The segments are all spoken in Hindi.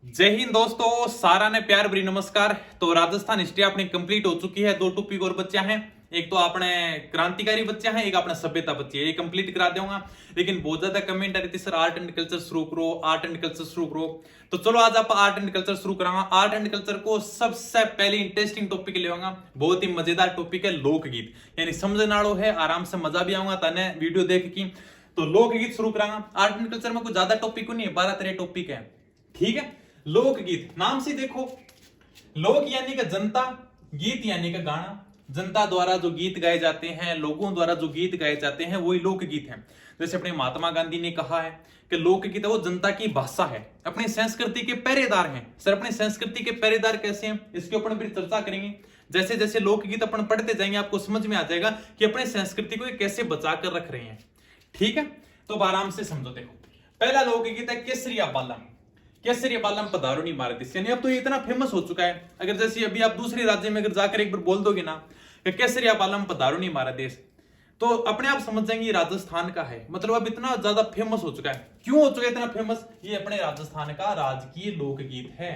जय हिंद दोस्तों, सारा ने प्यार भरी नमस्कार। तो राजस्थान हिस्ट्री अपनी कंप्लीट हो चुकी है। दो टॉपिक और बच्चे हैं, एक तो अपने क्रांतिकारी बच्चे हैं, एक अपना सभ्यता बच्चे है। ये कंप्लीट करा दूंगा। लेकिन बहुत ज्यादा कमेंट आ रही थी, सर आर्ट एंड कल्चर शुरू करो, आर्ट एंड कल्चर शुरू करो। तो चलो आज आप आर्ट एंड कल्चर शुरू कराऊंगा। आर्ट एंड कल्चर को सबसे पहले इंटरेस्टिंग टॉपिक लेवांगा। बहुत ही मजेदार टॉपिक है लोकगीत, यानी समझने वालों है, आराम से मजा भी आऊंगा तने वीडियो देख की। तो लोकगीत शुरू कराऊंगा। आर्ट एंड कल्चर में कुछ ज्यादा टॉपिक नहीं है, 12-13 टॉपिक है। ठीक है। लोकगीत नाम से देखो, लोक यानी का जनता, गीत यानी का गाना। जनता द्वारा जो गीत गाए जाते हैं, लोगों द्वारा जो गीत गाए जाते हैं, वही लोकगीत है। जैसे अपने महात्मा गांधी ने कहा है कि लोकगीत वो जनता की भाषा है, अपनी संस्कृति के पहरेदार हैं। सर अपनी संस्कृति के पहरेदार कैसे हैं, इसके ऊपर भी चर्चा करेंगे। जैसे जैसे लोकगीत अपन पढ़ते जाएंगे आपको समझ में आ जाएगा कि अपने संस्कृति को कैसे बचा कर रख रहे हैं। ठीक है, तो आराम से समझो। देखो, पहला लोकगीत है केसरिया बालम। केसरिया बालम पधारो नी मारे देश, यानी अब तो ये इतना फेमस हो चुका है। अगर जैसे अभी आप दूसरे राज्य में अगर जाकर एक बार बोल दोगे ना कि केसरिया बालम पधारो नी मारे देश, तो अपने आप समझ जाएंगे राजस्थान का है। मतलब अब इतना ज्यादा फेमस हो चुका है। क्यों हो चुका है इतना फेमस? ये अपने राजस्थान का राजकीय लोकगीत है।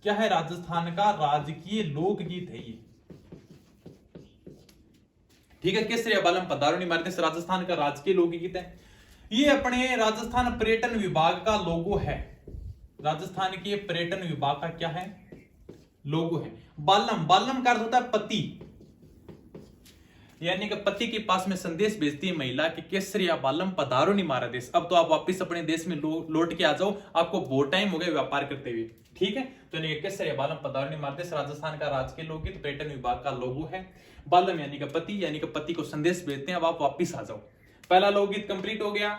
क्या है? राजस्थान का राजकीय लोकगीत है ये। ठीक है, केसरिया बालम पधारो नी मारे देश राजस्थान का राजकीय लोकगीत है। ये अपने राजस्थान पर्यटन विभाग का लोगो है। राजस्थान के पर्यटन विभाग का क्या है? लोगो है। बालम, बालम का अर्थ होता है पति, यानी कि पति के पास में संदेश भेजती है महिला कि केसरिया बालम पधारो नी मारा देश। अब तो आप वापस अपने देश में लौट के आ जाओ, आपको बहुत टाइम हो गया व्यापार करते हुए। ठीक है, तो केसरिया बालम पधारो नी मारा देश राजस्थान का राजकीय लोकगीत, पर्यटन विभाग का लोगो है। बालम यानी कि पति, यानी कि पति को संदेश भेजते हैं अब आप वापिस आ जाओ। पहला लोकगीत कंप्लीट हो गया।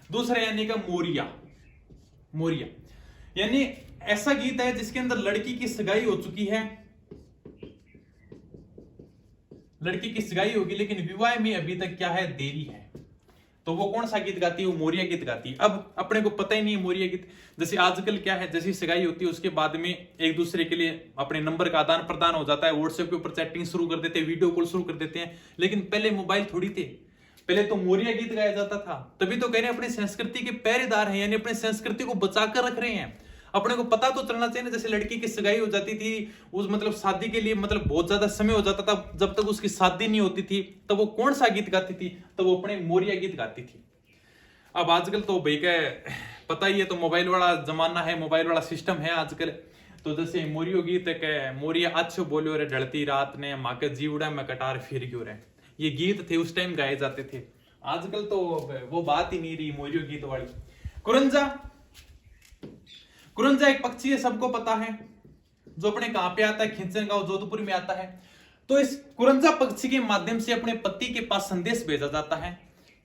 दूसरा यानी कि मोरिया। मोरिया यानी ऐसा गीत है जिसके अंदर लड़की की सगाई हो चुकी है, लड़की की सगाई होगी लेकिन विवाह में अभी तक क्या है? देरी है। तो वो कौन सा गीत गाती है? वो मोरिया गीत गाती है। अब अपने को पता ही नहीं है मोरिया गीत। जैसे आजकल क्या है, जैसी सगाई होती है उसके बाद में एक दूसरे के लिए अपने नंबर का आदान प्रदान हो जाता है, व्हाट्सएप के ऊपर चैटिंग शुरू कर देते हैं, वीडियो कॉल शुरू कर देते हैं। लेकिन पहले मोबाइल थोड़ी थे, पहले तो मोरिया गीत गाया जाता था। तभी तो कह रहे हैं अपनी संस्कृति के पहरेदार हैं, यानी अपनी संस्कृति को बचा कर रख रहे हैं। अपने को पता तो चलना चाहिए ना। जैसे लड़की की सगाई हो जाती थी, उस मतलब शादी के लिए मतलब बहुत ज्यादा समय हो जाता था, जब तक उसकी शादी नहीं होती थी तब वो कौन सा गीत गाती थी? तब वो अपने मोरिया गीत गाती थी। अब आजकल तो भाई का पता ही है, तो मोबाइल वाला जमाना है, मोबाइल वाला सिस्टम है आजकल। तो जैसे मोरियो गीत है, मोरिया अच्छो बोलो रे ढलती रात ने, माँ के जीवड़ा में कटार फिर क्यों रे, ये गीत थे उस टाइम गाए जाते थे। आजकल तो वो बात ही नहीं रही मोरियो गीत वाली। कुरंजा, कुरंजा एक पक्षी है, सबको पता है, जो अपने कहां पे आता है? खिंचन गांव जोधपुर में आता है। तो इस कुरंजा पक्षी के माध्यम से अपने पति के पास संदेश भेजा जाता है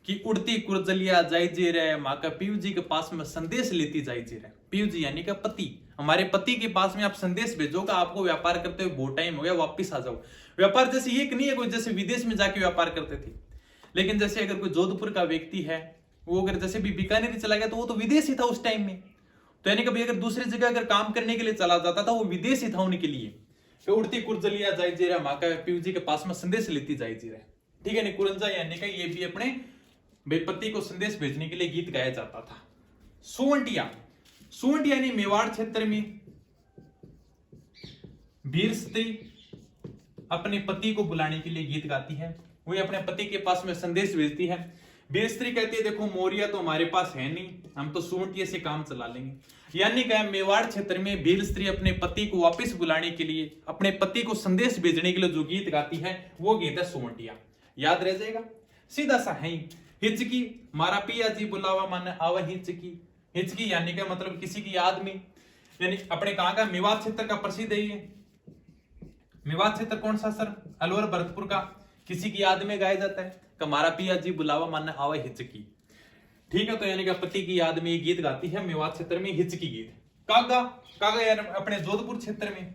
कि उड़ती कुरजलिया जाइजे रे, माँ का पीयू जी के पास में संदेश लेती जाइजे रे। पीयू जी यानी कि पति, हमारे पति के पास में आप संदेश भेजोगे, आपको व्यापार करते हुए बहुत टाइम हो गया, वापिस आ जाओ। व्यापार जैसे ये नहीं है कोई जैसे विदेश में जाके व्यापार करते थे। लेकिन जैसे अगर कोई जोधपुर का व्यक्ति है, वो अगर जैसे भी बीकानेर चला गया तो वो तो विदेश ही था उस टाइम में। तो यानी कि अगर दूसरी जगह अगर काम करने के लिए चला जाता था, वो विदेश ही था उनके लिए। तो उड़ती कुरजलिया जाई जी रहा, माँ का पीयू जी के पास में संदेश लेती जाई जी रहा। ठीक है, कुरंजा यानी कि ये भी अपने बेपत्ती को संदेश भेजने के लिए गीत गाया जाता था। सोवंटिया, सोवंटिया यानी मेवाड़ क्षेत्र में वीर स्त्री अपने पति को बुलाने के लिए गीत गाती है। वही अपने पति के पास में संदेश भेजती है। वीर स्त्री कहती है देखो मोरिया तो हमारे पास है नहीं, हम तो सोवंटिया से काम चला लेंगे। यानी क्या, मेवाड़ क्षेत्र में वीर स्त्री अपने पति को वापस बुलाने के लिए, अपने पति को संदेश भेजने के लिए जो गीत गाती है वो गीत है सोवंटिया। याद रह जाएगा, सीधा सा है। हिचकी, मारा पिया जी बुलावा मन आवा हिचकी। हिचकी यानी क्या मतलब किसी की याद में, यानी अपने कहां का? मेवाड़ क्षेत्र का प्रसिद्ध है ये। मेवाड़ क्षेत्र कौन सा सर? अलवर भरतपुर का। किसी की याद में गाया जाता है कि मारा पिया जी बुलावा मन आवा हिचकी। ठीक है, तो यानी कि पति की याद में ये गीत गाती है मेवाड़ क्षेत्र में, हिचकी गीत। कागा, कागा यार अपने जोधपुर क्षेत्र में,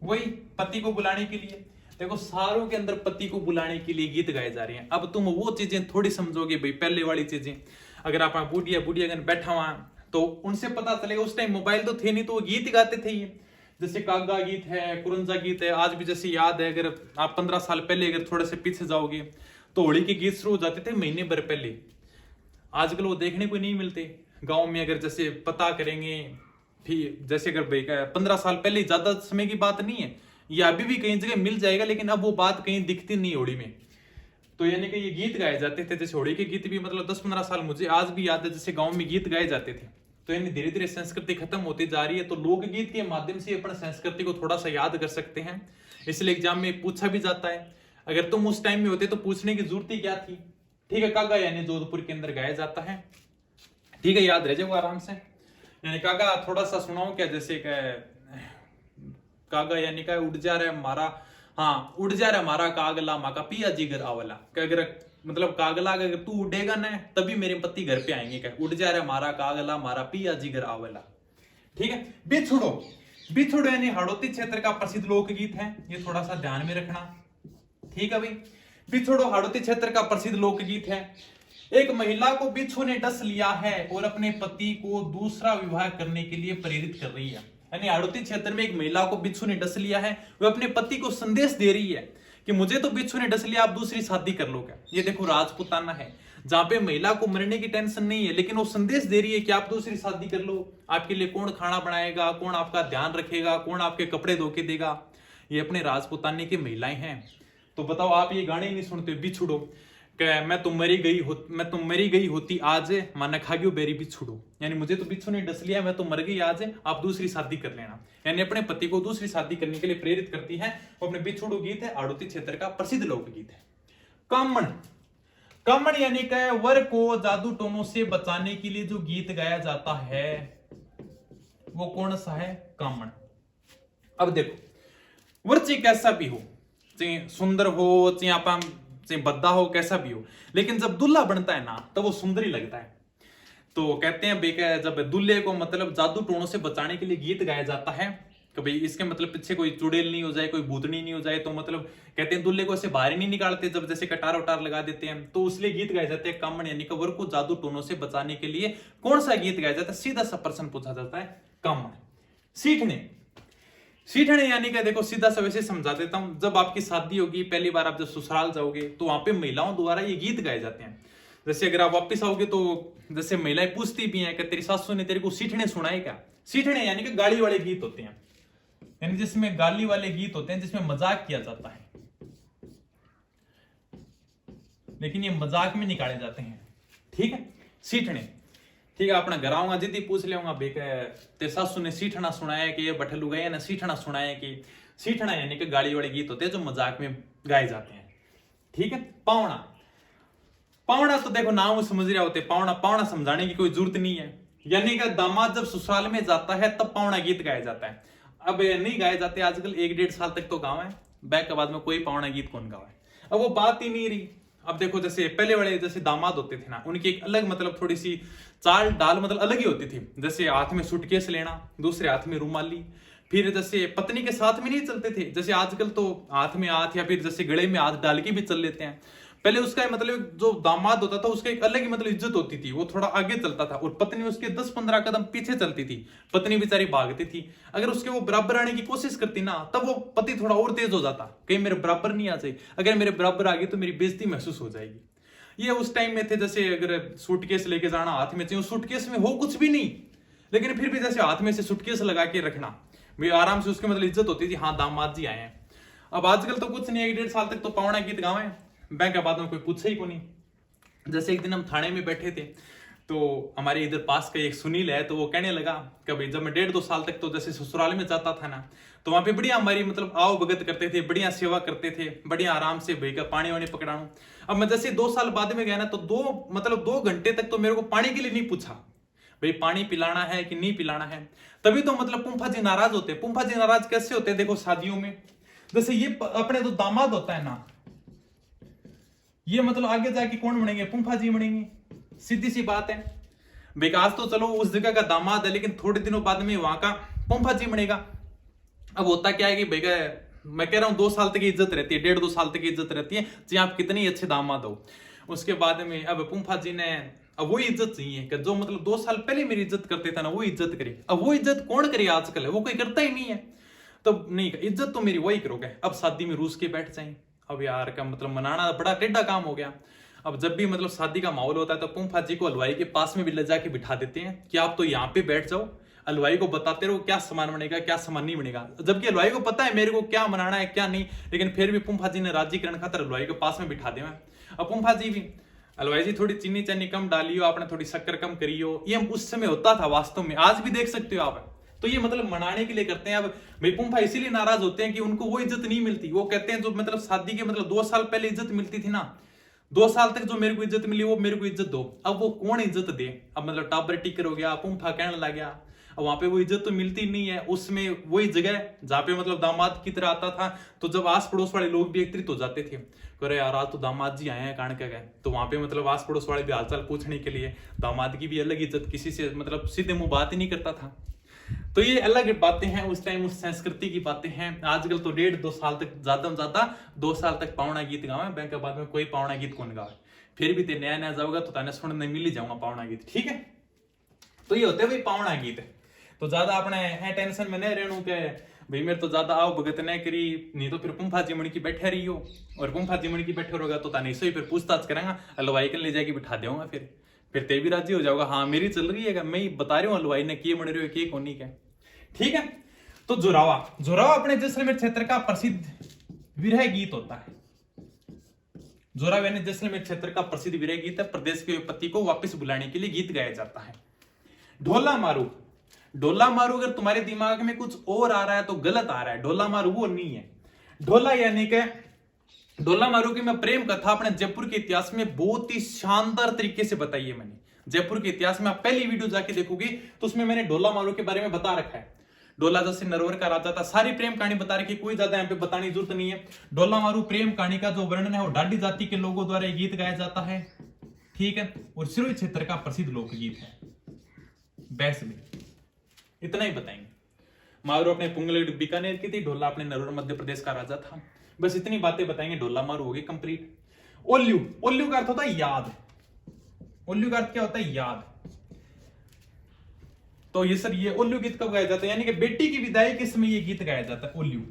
वही पति को बुलाने के लिए। देखो सारों के अंदर पति को बुलाने के लिए गीत गाए जा रहे हैं। अब तुम वो चीजें थोड़ी समझोगे भाई, पहले वाली चीजें। अगर आप बुढ़िया बुढ़िया बैठा हुआ तो उनसे पता चलेगा, उस टाइम मोबाइल तो थे नहीं, तो वो गीत गाते थे ये। जैसे कागा गीत है, कुरंजा गीत है, आज भी जैसे याद है। अगर आप 15 साल पहले अगर थोड़े से पीछे जाओगे तो होली के गीत शुरू हो जाते थे महीने भर पहले। आजकल वो देखने को नहीं मिलते। गांव में अगर जैसे पता करेंगे, ठीक जैसे अगर 15 साल पहले, ज्यादा समय की बात नहीं है, ये अभी भी कई जगह मिल जाएगा, लेकिन अब वो बात कहीं दिखती नहीं होड़ी में। तो यानी कि ये गीत गाए जाते थे, जैसे होड़ी के गीत भी मतलब 10-15 साल मुझे आज भी याद है, जैसे गांव में गीत गाए जाते थे। तो यानी धीरे धीरे संस्कृति खत्म होती जा रही है, तो लोकगीत के माध्यम से अपने संस्कृति को थोड़ा सा याद कर सकते हैं। इसलिए एग्जाम में पूछा भी जाता है। अगर तुम उस टाइम में होते तो पूछने की जरूरत ही क्या थी। ठीक है, कागा यानी जोधपुर के अंदर गाया जाता है। ठीक है, याद रह जाएगा आराम से। यानी कागा थोड़ा सा सुनाओ क्या, जैसे कागा यानी का उड़ जा रहा है मारा, हाँ उड़ जा रहा है मारा कागला माँ का पिया जी घर आवला। क्या अगर मतलब कागला अगर तू उड़ेगा ना तभी मेरे पति घर पे आएंगे। क्या उड़ जा रहा है मारा कागला मारा पिया जी घर आवला। ठीक है, बिछुड़ो, बिछुड़ो यानी हाड़ौती क्षेत्र का प्रसिद्ध लोकगीत है, ये थोड़ा सा ध्यान में रखना। ठीक है भाई, बिछुड़ो हाड़ौती क्षेत्र का प्रसिद्ध लोकगीत है। एक महिला को बिच्छू ने डस लिया है और अपने पति को दूसरा विवाह करने के लिए प्रेरित कर रही है। यानी हाड़ौती क्षेत्र में एक महिला को बिच्छू ने डस लिया है, वो अपने पति को संदेश दे रही है कि मुझे तो बिच्छू ने डस लिया, आप दूसरी शादी कर लो क्या। ये देखो राजपूताना है, जहां पे महिला को मरने की टेंशन नहीं है, लेकिन वो संदेश दे रही है कि आप दूसरी शादी कर लो, आपके लिए कौन खाना बनाएगा, कौन आपका ध्यान रखेगा, कौन आपके कपड़े धो के देगा। ये अपने राजपूताने की महिलाएं हैं। तो बताओ, आप ये गाने नहीं सुनते बिछुड़ो, मैं तो मरी गई होती आज माना खागियो बेरी बिछुड़ो। यानी मुझे तो बिच्छू ने डस लिया, मैं तो मर गई आज, आप दूसरी शादी कर लेना। यानी अपने पति को दूसरी शादी करने के लिए प्रेरित करती है। वो अपने बिछुड़ो गीत है, हाड़ौती क्षेत्र का प्रसिद्ध लोकगीत है। कामण, कामण यानी कि वर को जादू टोनों से बचाने के लिए जो गीत गाया जाता है वो कौन सा है, कामण। अब देखो, वर चाहे कैसा भी हो, चाहे सुंदर हो, चाहे आप चाहे बद्दा हो, कैसा भी हो, लेकिन जब दुल्हा बनता है ना तो वो सुंदर ही लगता है। तो कहते हैं बेका, जब दुल्हे को मतलब जादू टोनों से बचाने के लिए गीत गाया जाता है कि भाई इसके मतलब पीछे कोई चुड़ैल नहीं हो जाए, कोई भूतनी नहीं हो जाए, तो मतलब कहते हैं दुल्हे को ऐसे बाहर ही नहीं निकालते, जब जैसे कटार वटार लगा देते हैं, तो उसलिए गीत गाए जाते हैं कामण। यानी वर को जादू टोनों से बचाने के लिए कौन सा गीत गाया जाता है, सीधा सा प्रश्न पूछा जाता है, कामण। सीखने, सीठने यानी कि देखो सीधा सा वैसे समझा देता हूं, जब आपकी शादी होगी, पहली बार आप जब ससुराल जाओगे तो वहां पे महिलाओं द्वारा ये गीत गाए जाते हैं। जैसे अगर आप वापस आओगे तो जैसे महिलाएं पूछती भी हैं कि तेरी सासू ने तेरे को सीठने सुनाए क्या। सीठने यानी कि गाली वाले गीत होते हैं, यानी जिसमें गाली वाले गीत होते हैं, जिसमें मजाक किया जाता है, लेकिन ये मजाक में निकाले जाते हैं। ठीक है, सीठने। ठीक है, अपना घर आऊंगा जिद्दी पूछ लेऊंगा बेके तेरे सासू ने सीठना सुनाया कि ये बठलू गए ना सीठना सुनाया कि। सीठना यानी कि गाली वाले गीत होते हैं जो मजाक में गाए जाते हैं। ठीक है, पावना, पावना तो देखो नाम समझ रहे होते, पावना पावना समझाने की कोई जरूरत नहीं है। यानी कि दामाद जब ससुराल में जाता है तब पावना गीत गाया जाता है। अब नहीं गाए जाते आजकल, 1-1.5 साल तक तो गाँव है, बैक के बाद में कोई पावना गीत कौन गावा है, अब वो बात ही नहीं रही। अब देखो जैसे पहले वाले जैसे दामाद होते थे ना, उनकी एक अलग मतलब थोड़ी सी चाल डाल मतलब अलग ही होती थी। जैसे हाथ में सूटकेस लेना, दूसरे हाथ में रुमाली, फिर जैसे पत्नी के साथ में नहीं चलते थे, जैसे आजकल तो हाथ में हाथ या फिर जैसे गले में हाथ डाल के भी चल लेते हैं। पहले उसका मतलब जो दामाद होता था उसका एक अलग ही मतलब इज्जत होती थी, वो थोड़ा आगे चलता था और पत्नी उसके 10-15 कदम पीछे चलती थी। पत्नी बेचारी भागती थी, अगर उसके वो बराबर आने की कोशिश करती ना तब वो पति थोड़ा और तेज हो जाता, कहीं मेरे बराबर नहीं आ जाए, अगर मेरे बराबर आ गई तो मेरी बेइज्जती महसूस हो जाएगी। ये उस टाइम में थे, जैसे अगर सूटकेस लेके जाना हाथ में, चाहिए सूटकेस में हो कुछ भी नहीं, लेकिन फिर भी जैसे हाथ में से सूटकेस लगा के रखना, भाई आराम से उसके मतलब इज्जत होती थी, हाँ दामाद जी आए हैं। अब आजकल तो कुछ नहीं, 1-1.5 साल तक तो पावना गीत गावे, बैंक के बाद में कोई पूछे ही को नहीं। जैसे एक दिन हम थाने में बैठे थे, तो हमारे इधर पास का एक सुनील है, तो वो कहने लगा कि भाई जब मैं 1.5-2 साल तक तो जैसे ससुराल में जाता था ना, तो वहां पे बढ़िया हमारी मतलब आओ भगत करते थे, बढ़िया सेवा करते थे, बढ़िया आराम से भाई का पानी वानी पकड़ाऊं। अब मैं जैसे 2 साल बाद में गया ना, तो 2 घंटे तक तो मेरे को पानी के लिए नहीं पूछा, भाई पानी पिलाना है कि नहीं पिलाना है। तभी तो मतलब पुंफा जी नाराज होते। पुंफा जी नाराज कैसे होते हैं, देखो शादियों में जैसे ये अपने जो दामाद होता है ना, ये मतलब आगे जाके कौन बनेंगे, पुंफा जी बनेंगे, सीधी सी बात है। विकास तो चलो उस जगह का दामाद है, लेकिन थोड़े दिनों बाद में वहां का पुंफा जी बनेगा। अब होता क्या है कि भैया मैं कह रहा हूं 2 साल तक की इज्जत रहती है, 1.5-2 साल तक की इज्जत रहती है, चाहे आप कितने ही अच्छे दामाद हो। उसके बाद में अब पुंफा जी ने अब वो इज्जत चाहिए कि जो मतलब 2 साल पहले मेरी इज्जत करते थे ना, वो इज्जत करे। अब वो इज्जत कौन करे आजकल, है वो कोई करता ही नहीं है। तो नहीं, इज्जत तो मेरी वही करोगे। अब शादी में रूस के बैठ जाए, अब यार का मतलब मनाना बड़ा टेढ़ा काम हो गया। अब जब भी मतलब शादी का माहौल होता है तो पुंफा जी को हलवाई के पास में भी ले जाके बिठा देते हैं कि आप तो यहाँ पे बैठ जाओ, हलवाई को बताते रहो क्या सामान बनेगा क्या सामान नहीं बनेगा। जबकि हलवाई को पता है मेरे को क्या बनाना है क्या नहीं, लेकिन फिर भी पुंफा जी ने राजी करने खातर हलवाई के पास में बिठा दिया। अब पुंफा जी भी, हलवाई जी थोड़ी चीनी चानी कम डालियो, आपने थोड़ी शक्कर कम करियो, ये उस समय होता था वास्तव में, आज भी देख सकते हो आप। तो ये मतलब मनाने के लिए करते हैं। अब भाई पुंफा इसीलिए नाराज होते हैं कि उनको वो इज्जत नहीं मिलती। वो कहते हैं जो मतलब शादी के मतलब 2 साल पहले इज्जत मिलती थी ना, 2 साल तक जो मेरे को इज्जत मिली वो मेरे को इज्जत दो। अब वो कौन इज्जत दे? अब मतलब टाबर टिकर हो गया, पुंफा कहने लग गया। अब वहां पे वो इज्जत तो मिलती नहीं है। उसमें वही जगह जहाँ पे मतलब दामाद की तरह आता था, तो जब आस पड़ोस वाले लोग भी एकत्रित हो जाते थे, करे यार आज तो दामाद जी आए हैं कान का गए, तो वहां पे मतलब आस पड़ोस वाले भी हालचाल पूछने के लिए दामाद की भी अलग इज्जत, किसी से मतलब सीधे मुंह बात ही नहीं करता था। तो ये अलग बातें हैं, उस टाइम उस संस्कृति की बातें हैं। आजकल तो 1.5-2 साल तक, ज्यादा में ज्यादा 2 साल तक पावना गीत गावे, बैंक के बाद में कोई पावना गीत कौन गावे। फिर भी ते नया नया जाओगा तो ताने सुनने मिल ही जाऊंगा पावना गीत, ठीक है। तो ये होते भाई पावना गीत। तो ज्यादा अपने टेंशन में नहीं रहना के भाई मेरे तो ज्यादा आओ भगत नहीं करी, नहीं तो फिर पुंफा जी मणि की बैठे रही हो, और पुंफा जी मणि की बैठे रहोगा तो ताने से फिर पूछताछ करेंगे, हलवाई के ले जाके बिठा दूंगा, फिर ते भी राजी हो जाओगा, हाँ मेरी चल रही है, मैं बता रही हूँ हलवाई ने किए बन रहे हो किए कोनी के, ठीक है। तो जोरावा, जोरावा अपने जैसलमेर क्षेत्र का प्रसिद्ध विरह गीत होता है। जोरावा यानी जैसलमेर क्षेत्र का प्रसिद्ध विरह गीत है। प्रदेश के पति को वापस बुलाने के लिए गीत गाया जाता है। ढोला मारू, ढोला मारू अगर तुम्हारे दिमाग में कुछ और आ रहा है तो गलत आ रहा है। ढोला मारू वो नहीं है। ढोला यानी कि ढोला मारू की मैं प्रेम कथा अपने जयपुर के इतिहास में बहुत ही शानदार तरीके से बताई है मैंने। जयपुर के इतिहास में आप पहली वीडियो जाके देखोगे तो उसमें मैंने ढोला मारू के बारे में बता रखा है। ढोला जैसे नरवर का राजा था, सारी प्रेम कहानी बता रखी, कोई ज्यादा यहाँ पे बताने की जरूरत नहीं है। ढोला मारू प्रेम कहानी का जो वर्णन है वो ढाडी जाति के लोगों द्वारा गीत गाया जाता है, ठीक है, और सिरोही क्षेत्र का प्रसिद्ध लोकगीत है। बैस में इतना ही बताएंगे। मारू अपने पुंगल बीकानेर की थी, ढोला अपने नरवर मध्य प्रदेश का राजा था। बस इतनी बातें बताएंगे, ढोला मारू होगी कंप्लीट। ओल्यू, ओल्यू का अर्थ होता है याद। ओल्यू का अर्थ क्या होता है? याद। तो ये सर ये ओल्यू गीत कब गाया जाता है? यानी कि बेटी की विदाई के समय ये गीत गाया जाता है, ओल्यू,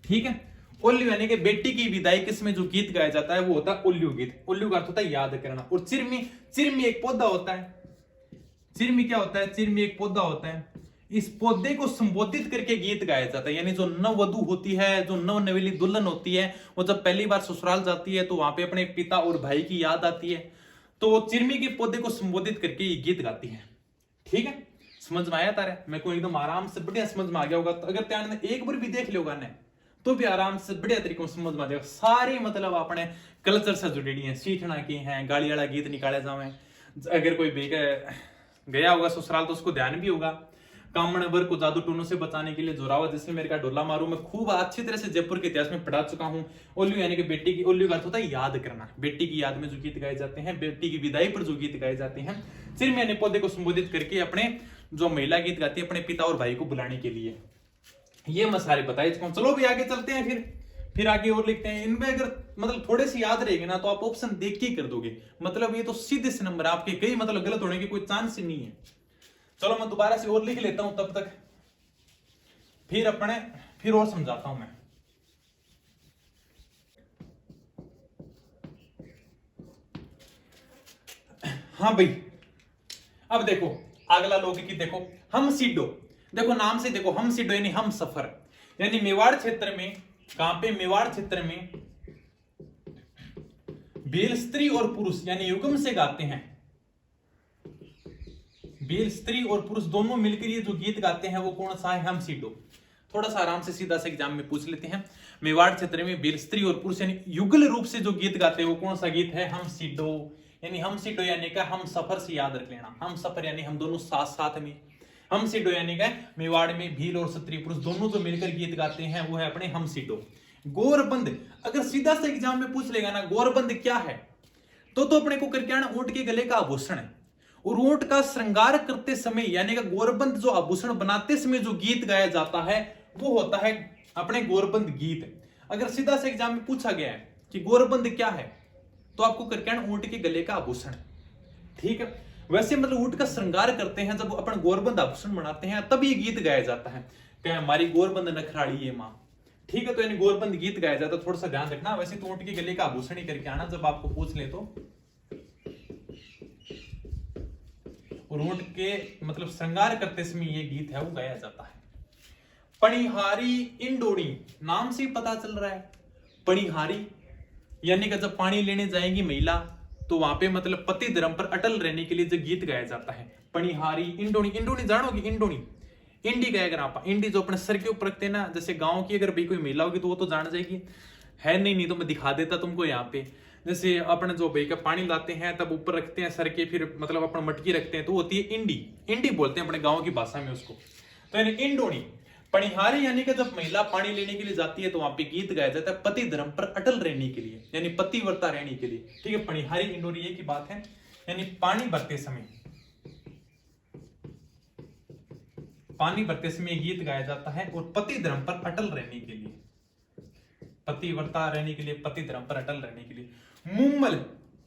ठीक है। ओल्यू यानी कि बेटी की विदाई के समय जो गीत गाया जाता है वो होता है ओल्यू गीत। ओल्यू का अर्थ होता है याद करना। और चिरमी, चिरमी एक पौधा होता है। चिरमी क्या होता है? चिरमी एक पौधा होता है। इस पौधे को संबोधित करके गीत गाया जाता है। यानी जो नववधू होती है, जो नवनवेली दुल्हन होती है, वो जब पहली बार ससुराल जाती है तो वहां पे अपने पिता और भाई की याद आती है, तो वो चिरमी के पौधे को संबोधित करके ये गीत गाती है, ठीक है। समझ में आया तारे? मैं को एकदम आराम से बढ़िया समझ में आ गया होगा। तो अगर त्यान एक बार भी देख लियोगा ना तो भी आराम से बढ़िया तरीके से समझ में आ जाएगा। सारे मतलब अपने कल्चर से जुड़ी है, सीखना की है, गाली वाला गीत निकाले जावे। अगर कोई गया होगा ससुराल तो उसको ध्यान भी होगा। कामण वर को जादू टोनों से बचाने के लिए जोरावा जैसलमेर का ढोला मारू मैं खूब अच्छी तरह से जयपुर के इतिहास में पढ़ा चुका हूँ। ओल्यू यानी कि बेटी की, ओल्यू का अर्थ होता है याद करना। बेटी की याद में जो गीत गाए जाते हैं, बेटी की विदाई पर जो गीत गाए जाते हैं। चिरमी यानी पौधे को संबोधित करके अपने जो महिला गीत गाती है अपने पिता और भाई को बुलाने के लिए। ये मैं सारे बताए चुका हूं। चलो भी आगे चलते हैं, फिर आगे और लिखते हैं। इनमें अगर मतलब थोड़े से याद रहेंगे ना तो आप ऑप्शन देख के कर दोगे। मतलब ये तो सीधे से नंबर आपके, कई मतलब गलत होने की कोई चांस ही नहीं है। चलो मैं दोबारा से और लिख लेता हूं, तब तक फिर और समझाता हूं मैं। हाँ भाई, अब देखो अगला लोकगीत देखो, हम सीडो। देखो नाम से देखो, हम सीडो यानी हम सफर। यानी मेवाड़ क्षेत्र में, कहां पे? मेवाड़ क्षेत्र में बेल स्त्री और पुरुष यानी युगम से गाते हैं। बेल स्त्री और पुरुष दोनों मिलकर ये जो गीत गाते हैं वो कौन सा है? हम सीडो। थोड़ा सा आराम से सीधा से एग्जाम में पूछ लेते हैं। मेवाड़ क्षेत्र में बेल स्त्री और पुरुष यानी युगल रूप से जो गीत गाते हैं वो कौन सा गीत है? हम सीडो। यानी हम सीडो यानी का हम सफर से याद रख लेना। हम सफर यानी हम दोनों साथ साथ में। हम सीडो यानी का मेवाड़ में भील और स्त्री पुरुष दोनों जो मिलकर गीत गाते हैं वो है अपने हम सीडो। गौरबंद, अगर सीधा से एग्जाम में पूछ लेगा ना गौरबंद क्या है, तो अपने को करके आना ऊंट के गले का आभूषण है। और ऊंट का श्रृंगार करते समय यानी कि गौरबंद जो आभूषण बनाते समय जो गीत गाया जाता है वो होता है अपने गौरबंद गीत। अगर सीधा से एग्जाम में पूछा गया है कि गौरबंद क्या है तो आपको करके आना ऊंट के गले का आभूषण, ठीक है। वैसे मतलब ऊंट का श्रृंगार करते हैं जब अपन गौरबंद आभूषण बनाते हैं तब ये गीत गाया जाता है कि हमारी गौरबंद नखराली है मां, ठीक है, तो यानी गोरबंद गीत गाया जाता, थोड़ा सा ध्यान रखना। वैसे तो ऊंट के गले का आभूषण ही करके आना जब आपको पूछ ले तो। और ऊंट के मतलब श्रृंगार करते समय ये गीत है वो गाया जाता है। पणिहारी इंडोणी नाम से ही पता चल रहा है, पणिहारी यानी कि जब पानी लेने जाएगी महिला तो वहां पे मतलब पति धर्म पर अटल रहने के लिए जो गीत गाया जाता है। पणिहारी इंडोणी, इंडोणी जानोगे? इंडोणी इंडी गाया अगर आप, इंडी जो अपने सर के ऊपर रखते हैं ना, जैसे गांव की अगर भाई कोई महिला होगी तो वो तो जान जाएगी, है नहीं तो मैं दिखा देता तुमको यहाँ पे। जैसे अपने जो भाई का पानी लाते हैं तब ऊपर रखते हैं सर के, फिर मतलब अपना मटकी रखते हैं तो होती है इंडी, इंडी बोलते हैं अपने गाँव की भाषा में उसको। तो यानी इंडोणी। पणिहारी यानी कि जब महिला पानी लेने के लिए जाती है तो वहां पे गीत गाया जाता है पति धर्म पर अटल रहने के लिए, यानी पतिव्रता रहने के लिए। ठीक है, पणिहारी इंडोरी ये की बात है, यानी पानी भरते समय, पानी भरते समय गीत गाया जाता है और पति धर्म पर अटल रहने के लिए, पतिव्रता रहने के लिए, पति धर्म पर अटल रहने के लिए। मुम्मल,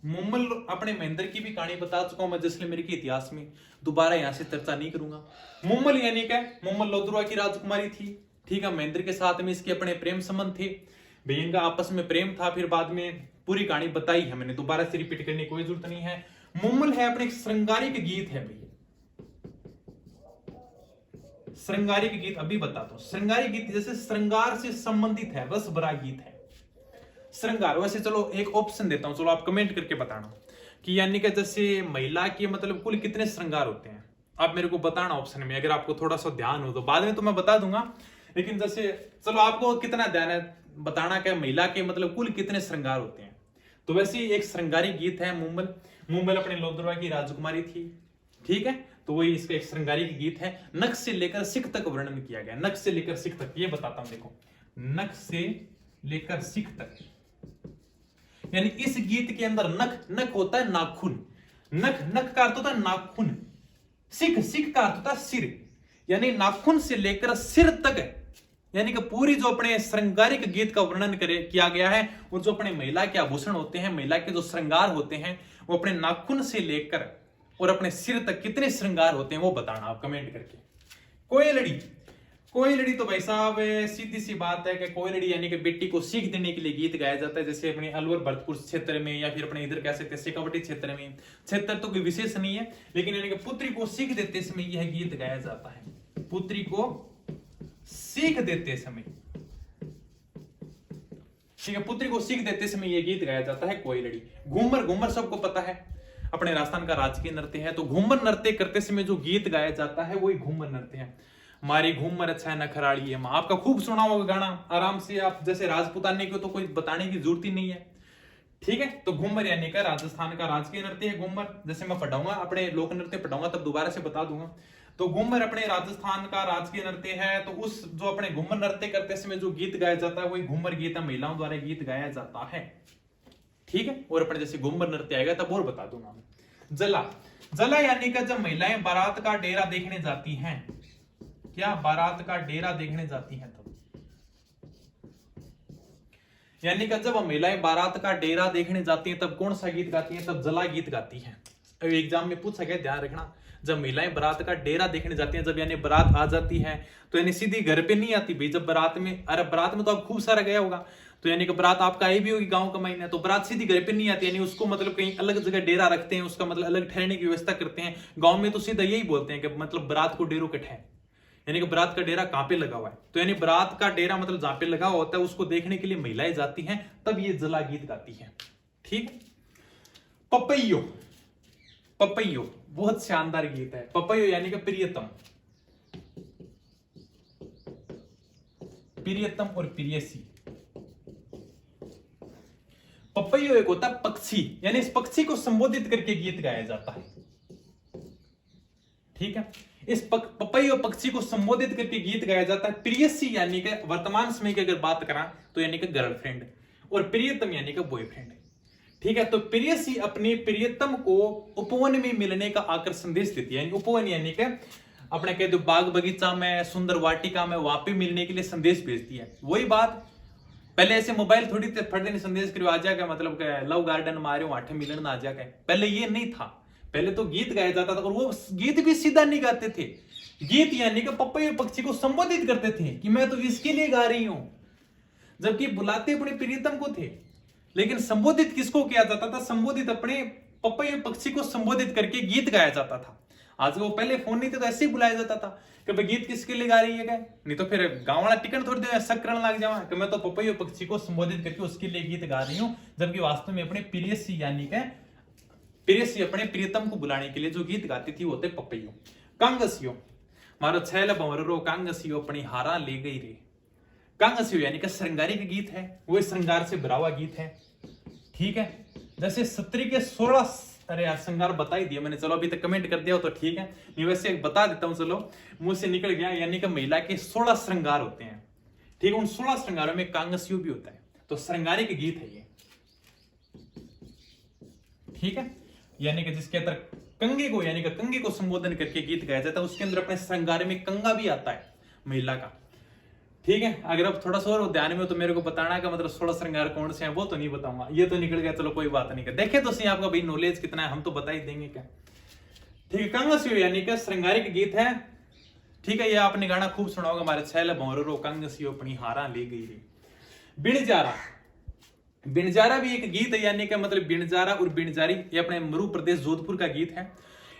मुम्मल अपने महेंद्र की भी कहानी बता चुका हूं मैं जैसलमेर के इतिहास में, दोबारा यहां से चर्चा नहीं करूंगा। मुम्मल यानी क्या? मुम्मल लोधरुआ की राजकुमारी थी। ठीक है, महेंद्र के साथ में इसके अपने प्रेम संबंध थे, बहन का आपस में प्रेम था, फिर बाद में पूरी कहानी बताई है मैंने, दोबारा से रिपीट करने की कोई जरूरत नहीं है। मुम्मल है अपने श्रृंगारिक गीत है भैया, श्रृंगारिक गीत अभी बताता हूं। श्रृंगारिक गीत जैसे श्रृंगार से संबंधित है, रस भरा गीत है श्रृंगार। वैसे चलो एक ऑप्शन देता हूं, चलो आप कमेंट करके बताना कि यानी कि जैसे महिला के मतलब कुल कितने श्रृंगार होते हैं, आप मेरे को बताना ऑप्शन में, अगर आपको थोड़ा सा ध्यान हो तो। बाद में तो मैं बता दूंगा, लेकिन जैसे चलो आपको कितना ध्यान है बताना कि महिला के मतलब कुल कितने श्रृंगार होते हैं। तो वैसे एक श्रृंगारी गीत है मुम्मल। मुम्मल अपने लोधरुआ की राजकुमारी थी। ठीक है, तो वही इसका एक श्रृंगारी गीत है। नख से लेकर सिख तक वर्णन किया गया, नख से लेकर सिख तक, ये बताता हूं देखो, नख से लेकर सिख तक, यानी इस गीत के अंदर नख, नख होता है नाखून, नख, नख का अर्थ होता है नाखून, सिख, सिख का अर्थ होता है सिर, यानी नाखून से लेकर सिर तक, यानी कि पूरी जो अपने श्रृंगारिक गीत का वर्णन किया गया है। और जो अपने महिला के आभूषण होते हैं, महिला के जो श्रृंगार होते हैं, वो अपने नाखून से लेकर और अपने सिर तक कितने श्रृंगार होते हैं वो बताना आप कमेंट करके। कोयलड़ी, कोयलड़ी तो भाई साहब सीधी सी बात है कि कोयलड़ी यानी कि बेटी को सीख देने के लिए गीत गाया जाता है, जैसे अपने अलवर भरतपुर क्षेत्र में या फिर अपने इधर कह सकते हैं शेखावटी क्षेत्र में। क्षेत्र तो कोई विशेष नहीं है, लेकिन यानी कि पुत्री को सीख देते समय यह गीत गाया जाता है, पुत्री को सीख देते समय। ठीक है, पुत्री को सीख देते समय यह गीत गाया जाता है कोयलड़ी। घूमर, घूमर सबको पता है अपने राजस्थान का राजकीय नृत्य है, तो घूमर नृत्य करते समय जो गीत गाया जाता है वही घूमर नृत्य है। मारी घूमर अच्छा है नखराली है मां, आपका खूब सुना होगा गाना आराम से, आप जैसे राजपूताने को तो कोई बताने की जरूरत ही नहीं है। ठीक है, तो घूमर यानी का राजस्थान का राजकीय नृत्य है घूमर। जैसे मैं पढ़ाऊंगा अपने लोक नृत्य पढ़ाऊंगा तब दोबारा से बता दूंगा। तो घूमर अपने राजस्थान का राजकीय नृत्य है, तो उस जो अपने घूमर नृत्य करते समय जो गीत गाया जाता है वही घूमर गीत है, महिलाओं द्वारा गीत गाया जाता है। ठीक है, और अपने जैसे घूमर नृत्य आएगा तब और बता दूंगा। जला, जला यानी कि जब महिलाएं बारात का डेरा देखने जाती हैं, क्या बारात का डेरा देखने जाती हैं तब, यानी कि जब महिलाएं बारात का डेरा देखने जाती हैं तब कौन सा गीत गाती हैं? तब जला गीत गाती हैं। एग्जाम में पूछा गया, ध्यान रखना, जब महिलाएं बारात का डेरा देखने जाती हैं, जब यानी बारात आ जाती है तो यानी सीधी घर पे नहीं आती भाई। जब बारात में, अरे बारात में तो आप खूब सारा गया होगा, तो यानी कि बारात आपका आई भी होगी गांव का महीना, तो बारात सीधी घर पे नहीं आती, यानी उसको मतलब कहीं अलग जगह डेरा रखते हैं, उसका मतलब अलग ठहरने की व्यवस्था करते हैं। गांव में तो सीधा यही बोलते हैं कि मतलब बारात को डेरो कट है, यानी कि बारात का डेरा कहां पे लगा हुआ है। तो यानी बारात का डेरा मतलब जहां पे लगा हुआ होता है उसको देखने के लिए महिलाएं जाती हैं, तब ये जला गीत गाती हैं। ठीक। पपैयो, पपैयो बहुत शानदार गीत है। पपैयो यानी कि प्रियतम, प्रियतम और प्रियसी। पपैयो एक होता है पक्षी, यानी इस पक्षी को संबोधित करके गीत गाया जाता है। ठीक है, इस पपैयो पक्षी को संबोधित करके गीत गाया जाता है। प्रियसी यानी कि वर्तमान समय की अगर बात करा तो यानी कि गर्लफ्रेंड, और प्रियतम यानी कि बॉयफ्रेंड। ठीक है, तो प्रियसी अपनी प्रियतम को उपवन में मिलने का आकर संदेश देती है। उपवन यानी कि अपने कह दो बाग बगीचा में, सुंदर वाटिका में, वहां पे मिलने के लिए संदेश भेजती है। वही बात, पहले ऐसे मोबाइल थोड़ी थे फट देने संदेश करो आ जाएगा, मतलब लव गार्डन मारे वाठे मिलन आ जाएगा, पहले ये नहीं था। पहले तो गीत गाया जाता था, और वो गीत भी सीधा नहीं गाते थे। गीत यानी कि पपैयो पक्षी को संबोधित करते थे कि मैं तो इसके लिए गा रही हूं, जबकि बुलाते अपने प्रियतम को थे। लेकिन संबोधित किसको किया जाता था? संबोधित अपने पपैया पक्षी को संबोधित करके गीत गाया जाता था। आज वो पहले फोन नहीं थे तो ऐसे ही बुलाया जाता था कि भाई गीत किसके लिए गा रही है क्या, नहीं तो फिर गांव वाला टिकट थोड़ी देर शक करने लग जावा कि मैं तो पपैया पक्षी को संबोधित करके उसके लिए गीत गा रही हूं, जबकि वास्तव में अपने प्रियसी यानी कि प्रियसी अपने प्रियतम को बुलाने के लिए जो गीत गाती थी वो थे पपैयो। कांगसियो मारो छैल भंवरो कांगसियो अपनी हारा ले गई रे। कांगसियो यानी कि श्रृंगारी का गीत है, वो श्रृंगार से भरा हुआ गीत है। ठीक है, जैसे सत्री के 16, अरे यार श्रृंगार बता ही दिया मैंने, चलो अभी तक कमेंट कर दिया हो तो ठीक है, नहीं वैसे बता देता हूं, चलो मुंह से निकल गया। यानी कि महिला के 16 श्रृंगार होते हैं। ठीक है, उन 16 श्रृंगारों में कांगसियो भी होता है, तो श्रृंगारी के गीत है ये। ठीक है, यानी कि जिसके अंदर कंगे को यानी कि कंगे को संबोधन करके गीत गाया जाता है, उसके अंदर अपने श्रृंगार में कंगा भी आता है महिला का। ठीक है, अगर अब थोड़ा सा और ध्यान में हो तो मेरे को बताना का मतलब 16 श्रृंगार कौन से हैं वो तो नहीं बताऊंगा, ये तो निकल गया, चलो कोई बात नहीं कर देखे तो सही आपका भाई नॉलेज कितना है, हम तो बता ही देंगे क्या। ठीक है, कांगसियो यानी कि श्रृंगारिक गीत है। ठीक है, ये आपने गाना खूब सुना होगा, हमारे छैल भंवरो कांगसियो अपनी हारा ले गई रे। बिणजारा, बिणजारा भी एक गीत है, यानी कि मतलब बिणजारा और बिणजारी ये अपने मरु प्रदेश जोधपुर का गीत है।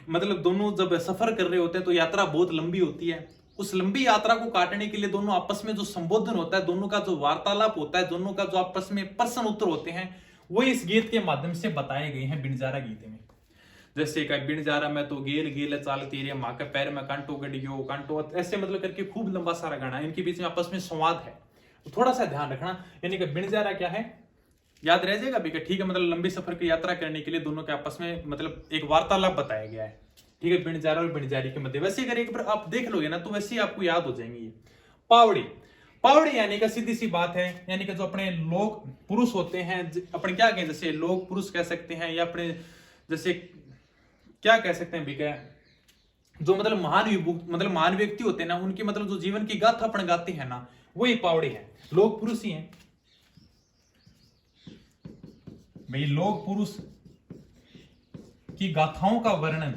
मतलब दोनों जब सफर कर रहे होते हैं तो यात्रा बहुत लंबी होती है, उस लंबी यात्रा को काटने के लिए दोनों आपस में जो संबोधन होता है, दोनों का जो वार्तालाप होता है, दोनों का जो आपस में प्रश्न उत्तर होते हैं, वो इस गीत के माध्यम से बताए गए हैं बिणजारा गीत में। जैसे का बिणजारा में तो गेल गेल चाल तेरे माँ के पैर में कांटो गडियो कांटो, ऐसे मतलब करके खूब लंबा सारा गाना, इनके बीच में आपस में संवाद है, तो थोड़ा सा ध्यान रखना। यानी कि बिणजारा क्या है याद रह जाएगा अभी, ठीक है, मतलब लंबी सफर की यात्रा करने के लिए दोनों के आपस में मतलब एक वार्तालाप बताया गया है। ठीक है, बिणजारा और बिणजारी के मध्य, वैसे अगर एक बार आप देख लोगे ना तो वैसे ही आपको याद हो जाएंगे ये। पावड़ी, पावड़ी यानी कि सीधी सी बात है, यानी कि जो अपने लोग पुरुष होते हैं, अपने क्या कहें, जैसे लोग पुरुष कह सकते हैं, या अपने जैसे क्या कह सकते हैं बिका, जो मतलब महान व्यक्ति होते हैं ना, उनकी मतलब जो जीवन की गाथा अपन गाते हैं ना, वही पावड़ी है। लोग पुरुष ही हैं भाई, लोग पुरुष की गाथाओं का वर्णन,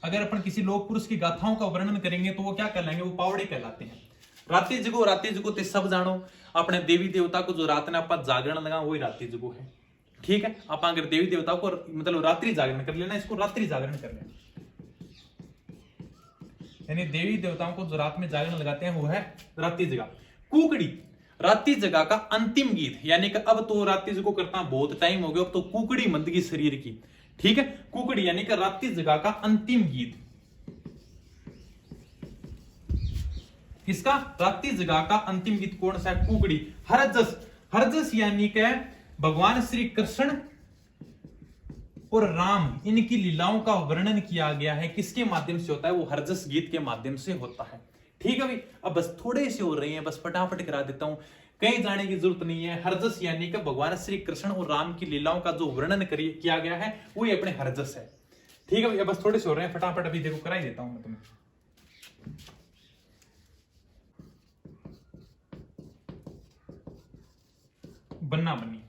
अगर अपन किसी लोग पुरुष की गाथाओं का वर्णन करेंगे तो वो क्या कहलाएंगे, वो पावड़े कहलाते हैं। राती जगो ते सब जानो, अपने देवी देवता को जो रात ने आप जागरण लगा वही रात्रि जगो है। ठीक है, आप अगर देवी देवता को मतलब रात्रि जागरण कर लेना, इसको रात्रि जागरण कर लेना, यानी देवी देवताओं को जो रात में जागरण लगाते हैं वो है रात्रि जगा। कुकड़ी, रात्रि जगा का अंतिम गीत, यानी कि अब तो रात्रि जगो करता बहुत टाइम हो गया, अब तो कुकड़ी मंदगी शरीर की। ठीक है, कुकड़ी यानी कि रात्रि जगा का अंतिम गीत, किसका, रात्रि जगा का अंतिम गीत कौन सा है, कुकड़ी। हरजस, हरजस यानी कि भगवान श्री कृष्ण और राम इनकी लीलाओं का वर्णन किया गया है, किसके माध्यम से होता है, वो हरजस गीत के माध्यम से होता है। ठीक है भाई, अब बस थोड़े से हो रही हैं, बस फटाफट करा देता हूं, कहीं जाने की जरूरत नहीं है। हरजस यानी कि भगवान श्री कृष्ण और राम की लीलाओं का जो वर्णन किया गया है वही अपने हरजस है। ठीक है भैया, बस थोड़े से हो रहे हैं, फटाफट अभी देखो करा ही देता हूं मैं तुम्हें। बन्ना बन्नी,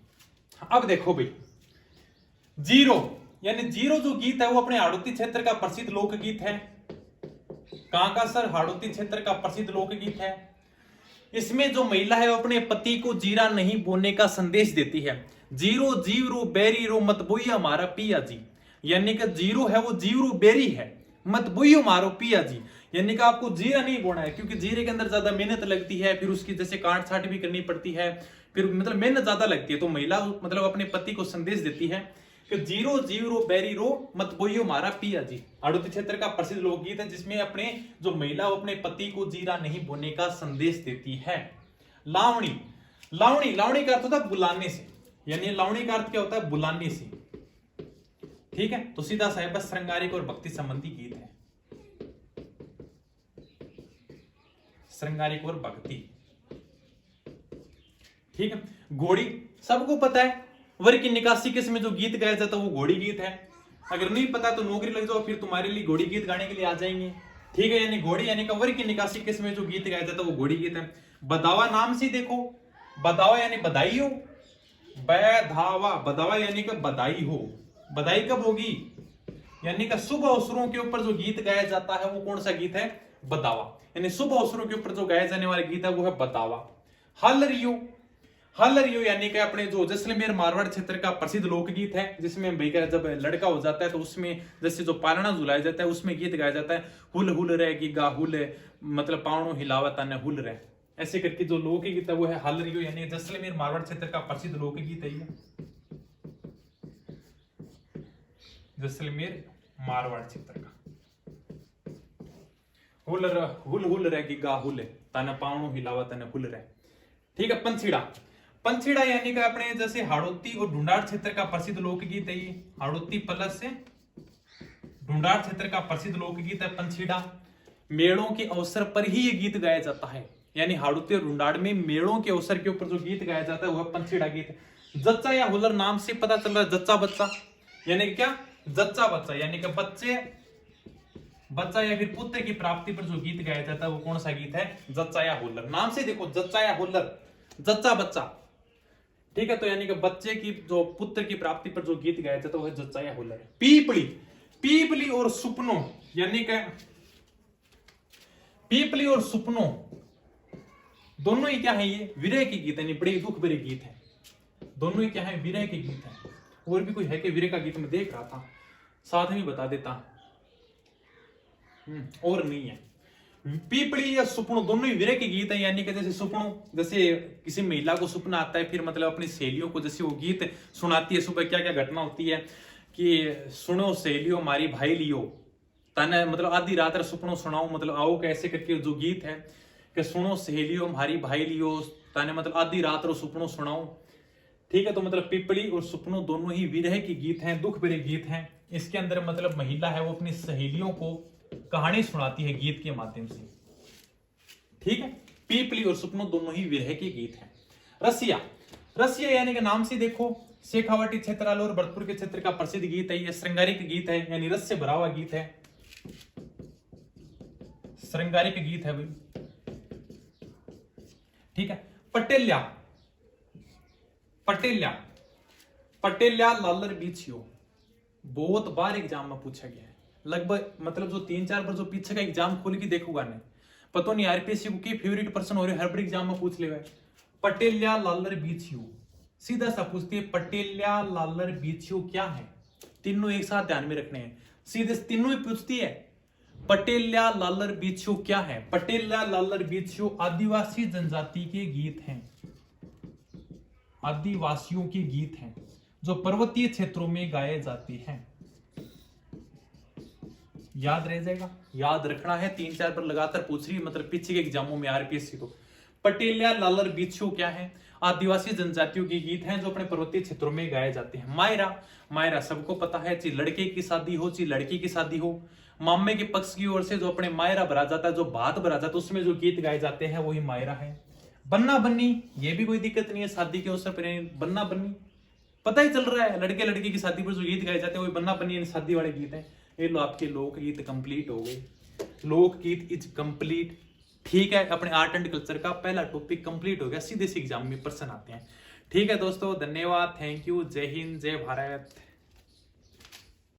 अब देखो भाई, जीरो यानी जीरो जो गीत है वो अपने हाड़ौती क्षेत्र का प्रसिद्ध लोकगीत है। कहां का सर, हाड़ौती क्षेत्र का प्रसिद्ध लोकगीत है। इसमें जो महिला है वो अपने पति को जीरा नहीं बोने का संदेश देती है। जीरो जीवरो बेरी रो मत बोइया मारा पिया जी, यानी कि जीरो है वो जीवरो बेरी है, मत बोइयो मारो पिया जी, यानी कि आपको जीरा नहीं बोना है, क्योंकि जीरे के अंदर ज्यादा मेहनत लगती है, फिर उसकी जैसे काट छाट भी करनी पड़ती है, फिर मतलब मेहनत ज्यादा लगती है। तो महिला मतलब अपने पति को संदेश देती है कि जीरो जीवरो बेरी रो मत बोइयो मारा पिया जी। हाड़ौती क्षेत्र का प्रसिद्ध लोकगीत है जिसमें अपने जो महिला अपने पति को जीरा नहीं बोने का संदेश देती है। लावणी, लावणी, लावणी का अर्थ होता है बुलाने से, यानी लावणी का अर्थ क्या होता है, बुलाने से। ठीक है, तो सीधा सा है, बस श्रृंगारिक और भक्ति संबंधी गीत है, श्रृंगारिक और भक्ति। ठीक है, घोड़ी सबको पता है, वर की निकासी किस में जो गीत गाया जाता है वो घोड़ी गीत है। अगर नहीं पता तो नौकरी लग जाओ, फिर तुम्हारे लिए घोड़ी गीत गाने के लिए आ जाएंगे। ठीक है, यानी घोड़ी यानी कि वर की निकासी किस में जो गीत गाया जाता है वो घोड़ी गीत है। बदावा नाम से देखो, बदावा यानी बधाई हो, बैधावा, बदावा यानी कि बधाई हो, बधाई कब होगी, यानी कि शुभ अवसरों के ऊपर जो गीत गाया जाता है वो कौन सा गीत है, बदावा, यानी शुभ अवसरों के ऊपर जो गाए जाने वाला गीत है वो है बदावा। हल रियो, हालरियो यानी कि अपने जो जैसलमेर मारवाड़ क्षेत्र का प्रसिद्ध लोकगीत है, जिसमें भाई का जब लड़का हो जाता है तो उसमें जैसे जो पालना झुलाया जाता है उसमें गीत गाया जाता है, हुल हुल रे की गा हुल, मतलब पावणो हिलावता ने हुल रे, ऐसे करके जो लोकगीत है वो है हालरियो यानी जैसलमेर मारवाड़ क्षेत्र का प्रसिद्ध लोकगीत है ये, जैसलमेर मारवाड़ क्षेत्र का। हुल हुल रे की गा हुल, ताने पावणो हिलावता ने हुल रे। ठीक है। पंछीड़ा, पंछीड़ा यानी कि अपने जैसे हाड़ौती और ढूंढाड़ क्षेत्र का प्रसिद्ध लोकगीत है ये, हाड़ौती प्लस से ढूंढाड़ क्षेत्र का प्रसिद्ध लोकगीत है पंछीड़ा। मेलों के अवसर पर ही ये गीत गाया जाता है, यानी हाड़ौती और ढूंढाड़ में मेलों के अवसर के ऊपर जो गीत गाया जाता है वह पंछीड़ा गीत। जच्चा या हुलर नाम से पता चल रहा है, जच्चा बच्चा यानी कि क्या, जच्चा बच्चा यानी कि बच्चा या फिर पुत्र की प्राप्ति पर जो गीत गाया जाता है वो कौन सा गीत है, जच्चा या हुलर। नाम से देखो, जच्चा या हुलर, जच्चा बच्चा। ठीक है। तो यानी कि बच्चे की जो पुत्र की प्राप्ति पर जो गीत गाया जाता है वो है जच्चा या हुलर। पीपली, पीपली और सुपनों यानी कि पीपली और सुपनों दोनों ही क्या है, ये विरह के गीत है, बड़े दुख भरे गीत है, दोनों ही क्या है, विरह के गीत है। और भी कोई है कि विरह का गीत मैं देख रहा था, साथ में बता देता, और नहीं है। पीपली या सुपनों दोनों ही विरह के गीत है, यानी कि जैसे सुपनों, जैसे किसी महिला को सपना आता है, फिर मतलब अपनी सहेलियों को जैसे वो गीत सुनाती है, सुबह क्या क्या घटना होती है कि सुनो सहेलियों मारी भाई लियो, ताने मतलब आधी रात रे सुपनों सुनाओ, मतलब आओ कैसे करके जो गीत है कि सुनो सहेलियों मारी भाई लियो, ताने मतलब आधी रात रो सुपनों सुनाओ। ठीक है। तो मतलब पीपली और सुपनों दोनों ही विरह के गीत हैं, दुख भरे गीत हैं। इसके अंदर मतलब महिला है वो अपनी सहेलियों को कहानी सुनाती है गीत के माध्यम से। ठीक है। पीपली और सुपनों दोनों ही विरह के गीत हैं। रसिया, रसिया यानी कि नाम से देखो, शेखावाटी क्षेत्र और भरतपुर के क्षेत्र का प्रसिद्ध गीत है, यह श्रृंगारिक गीत है, यानी रस से भरा हुआ गीत है, श्रृंगारिक गीत है भाई। ठीक है। पटेल्या, पटेल्या, पटेल्या लालर बीछियो बहुत बार एग्जाम में पूछा गया है, लगभग मतलब जो 3-4 बार जो पीछे का एग्जाम खोल के देखूंगा नहीं, पता नहीं आरपीएससी को की फेवरेट पर्सन हो रहे, हर बार एग्जाम में पूछ ले। पटेल्या लालर बीछियो सीधा सा पूछती है, पटेल्या लालर बीछियो क्या है, तीनों एक साथ ध्यान में रखने हैं, सीधे तीनों ही पूछती है पटेल्या लालर बीछियो क्या है। पटेल्या लालर बीछियो आदिवासी जनजाति के गीत हैं, आदिवासियों के गीत हैं जो पर्वतीय क्षेत्रों में गाए जाते हैं। याद रह जाएगा, याद रखना है, 3-4 बार लगातार पूछ रही है, मतलब पीछे के एग्जामों में आरपीएससी को। पटेल्या लालर बीछियो क्या है, आदिवासी जनजातियों के गीत हैं जो अपने पर्वतीय क्षेत्रों में गाए जाते हैं। मायरा, मायरा सबको पता है, चाहे लड़के की शादी हो चाहे लड़की की शादी हो, मामे के पक्ष की ओर से जो अपने मायरा भरा जाता है, जो भात भरा जाता है, उसमें जो गीत गाए जाते हैं वही मायरा है। बन्ना बन्नी, ये भी कोई दिक्कत नहीं है, शादी के अवसर पर बन्ना बन्नी पता ही चल रहा है, लड़के लड़की की शादी पर जो गीत गाए जाते हैं वही बन्ना बन्नी शादी वाले गीत हैं। ये लो आपके लोकगीत कंप्लीट हो गए, लोकगीत इज कंप्लीट। ठीक है। अपने आर्ट एंड कल्चर का पहला टॉपिक कंप्लीट हो गया, सीधे से एग्जाम में प्रश्न आते हैं। ठीक है दोस्तों, धन्यवाद, थैंक यू, जय हिंद, जय भारत।